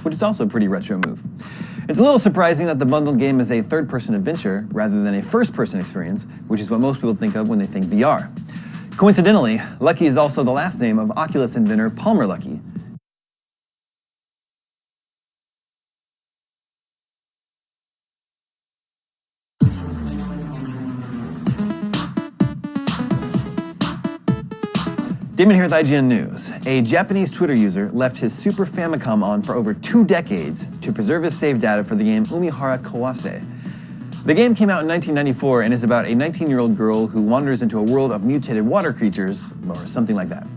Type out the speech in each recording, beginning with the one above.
which is also a pretty retro move. It's a little surprising that the bundled game is a third-person adventure rather than a first-person experience, which is what most people think of when they think VR. Coincidentally, Lucky is also the last name of Oculus inventor Palmer Luckey. Damon here with IGN News. A Japanese Twitter user left his Super Famicom on for over 2 decades to preserve his save data for the game Umihara Kawase. The game came out in 1994 and is about a 19-year-old girl who wanders into a world of mutated water creatures, or something like that.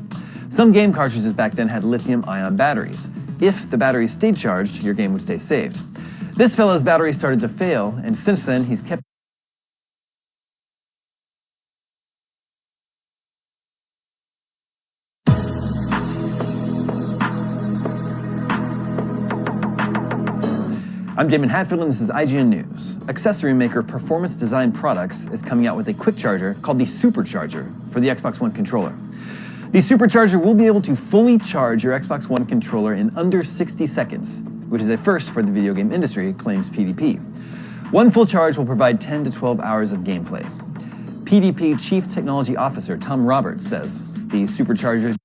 Some game cartridges back then had lithium-ion batteries. If the batteries stayed charged, your game would stay saved. This fellow's battery started to fail, and since then he's kept I'm Damon Hatfield and this is IGN News. Accessory maker Performance Design Products is coming out with a quick charger called the Supercharger for the Xbox One controller. The Supercharger will be able to fully charge your Xbox One controller in under 60 seconds, which is a first for the video game industry, claims PDP. One full charge will provide 10 to 12 hours of gameplay. PDP Chief Technology Officer Tom Roberts says the Supercharger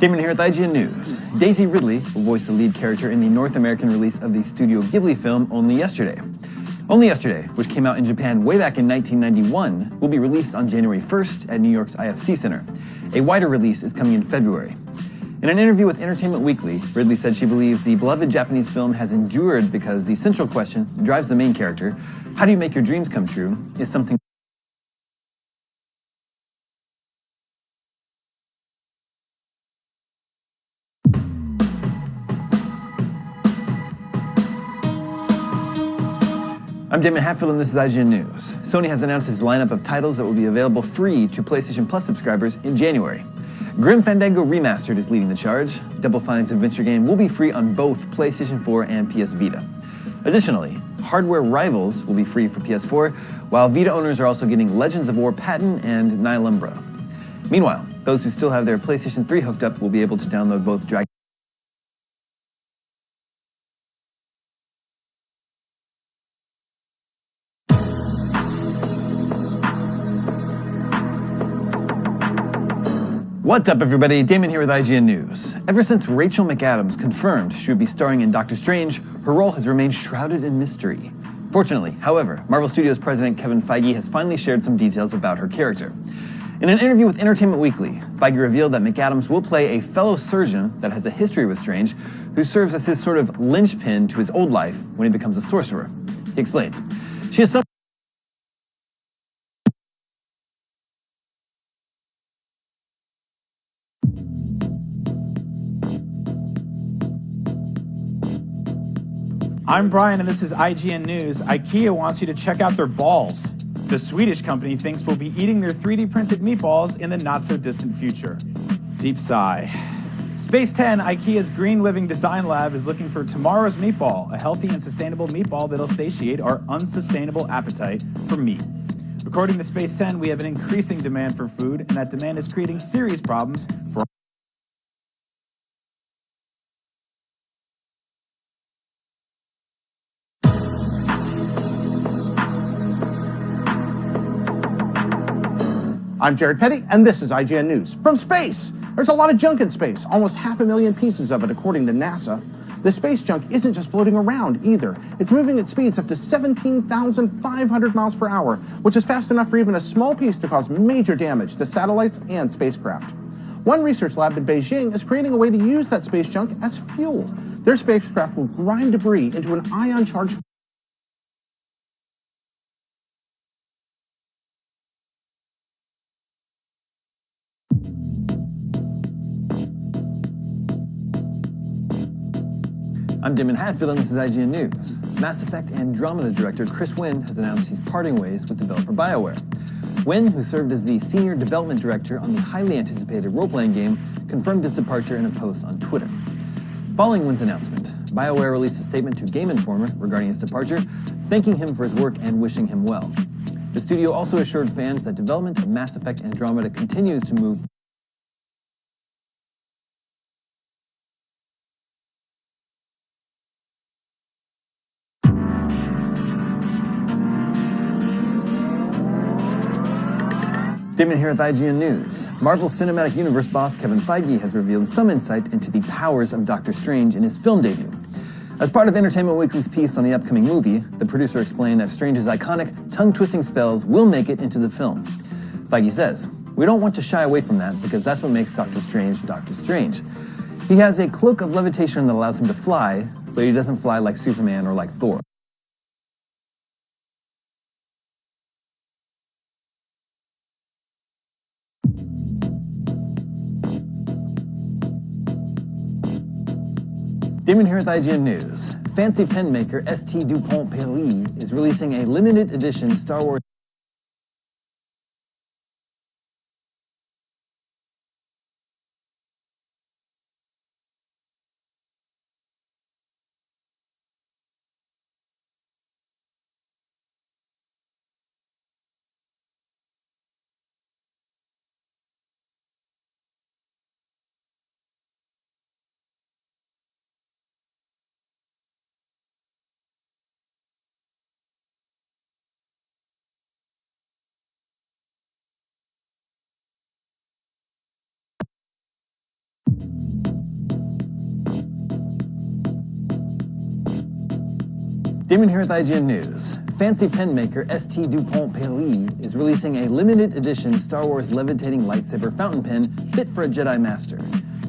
Damon here with IGN News. Daisy Ridley will voice the lead character in the North American release of the Studio Ghibli film Only Yesterday. Only Yesterday, which came out in Japan way back in 1991, will be released on January 1st at New York's IFC Center. A wider release is coming in February. In an interview with Entertainment Weekly, Ridley said she believes the beloved Japanese film has endured because the central question that drives the main character, how do you make your dreams come true, is something I'm Damon Hatfield and this is IGN News. Sony has announced its lineup of titles that will be available free to PlayStation Plus subscribers in January. Grim Fandango Remastered is leading the charge. Double Fine's adventure game will be free on both PlayStation 4 and PS Vita. Additionally, Hardware Rivals will be free for PS4, while Vita owners are also getting Legends of War Patton and Nylumbra. Meanwhile, those who still have their PlayStation 3 hooked up will be able to download both Dragon What's up, everybody? Damon here with IGN News. Ever since Rachel McAdams confirmed she would be starring in Doctor Strange, her role has remained shrouded in mystery. Fortunately, however, Marvel Studios president Kevin Feige has finally shared some details about her character. In an interview with Entertainment Weekly, Feige revealed that McAdams will play a fellow surgeon that has a history with Strange, who serves as his sort of linchpin to his old life when he becomes a sorcerer. He explains, she is I'm Brian and this is IGN News. IKEA wants you to check out their balls. The Swedish company thinks we'll be eating their 3D printed meatballs in the not-so-distant future. Deep sigh. Space 10, IKEA's Green Living Design Lab, is looking for tomorrow's meatball, a healthy and sustainable meatball that'll satiate our unsustainable appetite for meat. According to Space 10, we have an increasing demand for food, and that demand is creating serious problems for I'm Jared Petty, and this is IGN News. From space! There's a lot of junk in space, almost 500,000 pieces of it according to NASA. The space junk isn't just floating around either. It's moving at speeds up to 17,500 miles per hour, which is fast enough for even a small piece to cause major damage to satellites and spacecraft. One research lab in Beijing is creating a way to use that space junk as fuel. Their spacecraft will grind debris into an ion-charged I'm Damon Hatfield and this is IGN News. Mass Effect Andromeda director Chris Wynn has announced he's parting ways with developer BioWare. Wynn, who served as the senior development director on the highly anticipated role-playing game, confirmed his departure in a post on Twitter. Following Wynn's announcement, BioWare released a statement to Game Informer regarding his departure, thanking him for his work and wishing him well. The studio also assured fans that development of Mass Effect Andromeda continues to move. Damon here with IGN News. Marvel Cinematic Universe boss Kevin Feige has revealed some insight into the powers of Doctor Strange in his film debut. As part of Entertainment Weekly's piece on the upcoming movie, the producer explained that Strange's iconic, tongue-twisting spells will make it into the film. Feige says, "We don't want to shy away from that because that's what makes Doctor Strange Doctor Strange. He has a cloak of levitation that allows him to fly, but he doesn't fly like Superman or like Thor." Damon here with IGN News. Fancy pen maker St. Dupont Paris is releasing a limited edition Star Wars. Damon here with IGN News. Fancy pen maker St. Dupont Paris is releasing a limited edition Star Wars levitating lightsaber fountain pen fit for a Jedi Master.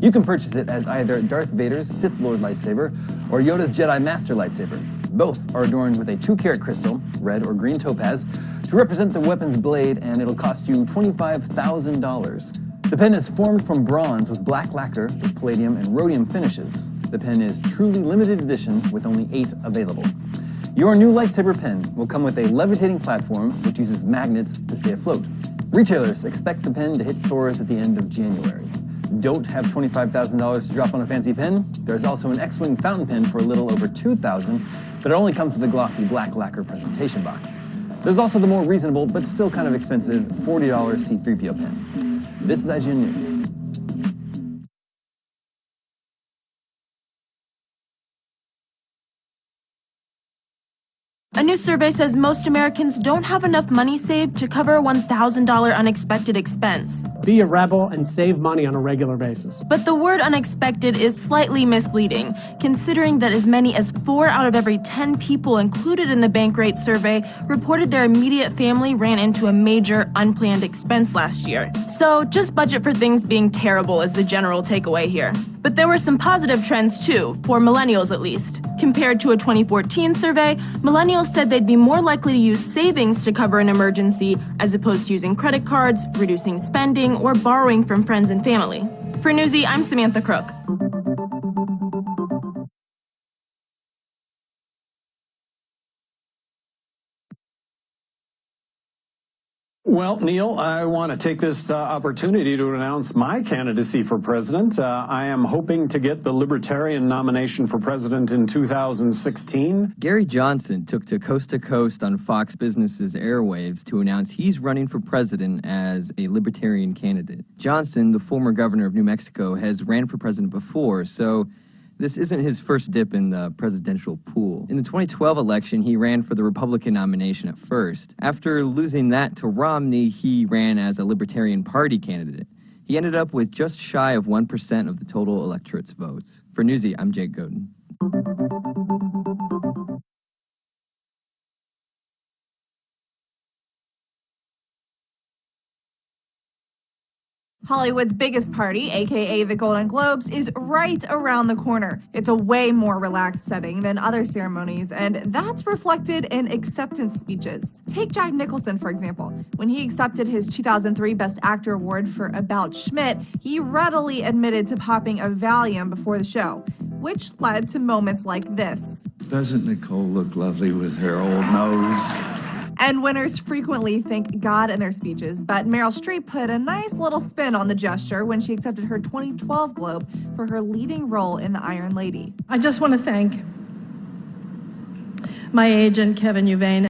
You can purchase it as either Darth Vader's Sith Lord lightsaber or Yoda's Jedi Master lightsaber. Both are adorned with a 2-carat crystal, red or green topaz, to represent the weapon's blade, and it'll cost you $25,000. The pen is formed from bronze with black lacquer with palladium and rhodium finishes. The pen is truly limited edition with only 8 available. Your new lightsaber pen will come with a levitating platform which uses magnets to stay afloat. Retailers expect the pen to hit stores at the end of January. Don't have $25,000 to drop on a fancy pen? There's also an X-Wing fountain pen for a little over $2,000, but it only comes with a glossy black lacquer presentation box. There's also the more reasonable, but still kind of expensive, $40 C-3PO pen. This is IGN News. A new survey says most Americans don't have enough money saved to cover a $1,000 unexpected expense. Be a rebel and save money on a regular basis. But the word unexpected is slightly misleading, considering that as many as 4 out of every 10 people included in the Bankrate survey reported their immediate family ran into a major unplanned expense last year. So just budget for things being terrible is the general takeaway here. But there were some positive trends too, for millennials at least. Compared to a 2014 survey, millennials said they'd be more likely to use savings to cover an emergency as opposed to using credit cards, reducing spending, or borrowing from friends and family. For Newsy, I'm Samantha Crook. Well, Neil, I want to take this opportunity to announce my candidacy for president. I am hoping to get the Libertarian nomination for president in 2016. Gary Johnson took to Coast on Fox Business's airwaves to announce he's running for president as a Libertarian candidate. Johnson, the former governor of New Mexico, has ran for president before, so this isn't his first dip in the presidential pool. In the 2012 election, he ran for the Republican nomination at first. After losing that to Romney, he ran as a Libertarian Party candidate. He ended up with just shy of 1% of the total electorate's votes. For Newsy, I'm Jake Godin. Hollywood's biggest party, aka the Golden Globes, is right around the corner. It's a way more relaxed setting than other ceremonies, and that's reflected in acceptance speeches. Take Jack Nicholson, for example. When he accepted his 2003 Best Actor award for About Schmidt, he readily admitted to popping a Valium before the show, which led to moments like this. Doesn't Nicole look lovely with her old nose? And winners frequently thank God in their speeches, but Meryl Streep put a nice little spin on the gesture when she accepted her 2012 Globe for her leading role in The Iron Lady. I just want to thank my agent, Kevin Uvain,